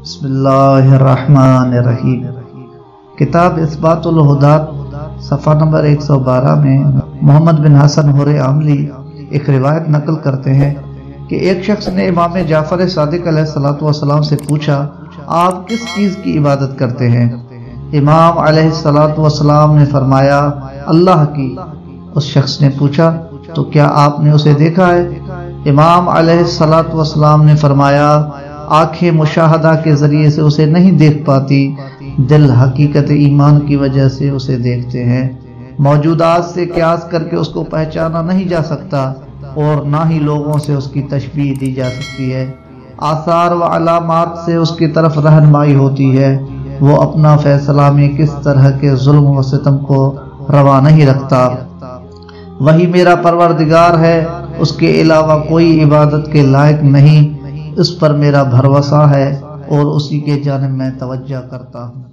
بسم اللہ الرحمن الرحیم۔ کتاب اثبات الہدات صفحہ نمبر 112 میں محمد بن حسن عملی ایک روایت نقل کرتے ہیں کہ ایک شخص نے امام جعفر صادق علیہ السلام سے پوچھا، آپ کس چیز کی عبادت کرتے ہیں؟ امام علیہ السلام نے فرمایا، اللہ کی۔ اس شخص نے پوچھا، تو کیا آپ نے اسے دیکھا ہے؟ امام علیہ السلام نے فرمایا، آنکھیں مشاہدہ کے ذریعے سے اسے نہیں دیکھ پاتی، دل حقیقت ایمان کی وجہ سے اسے دیکھتے ہیں۔ موجودات سے قیاس کر کے اس کو پہچانا نہیں جا سکتا اور نہ ہی لوگوں سے اس کی تشبیہ دی جا سکتی ہے۔ آثار و علامات سے اس کی طرف رہنمائی ہوتی ہے۔ وہ اپنا فیصلہ میں کس طرح کے ظلم و ستم کو روا نہیں رکھتا۔ وہی میرا پروردگار ہے، اس کے علاوہ کوئی عبادت کے لائق نہیں، اس پر میرا بھروسہ ہے اور اسی کے جانب میں توجہ کرتا ہوں۔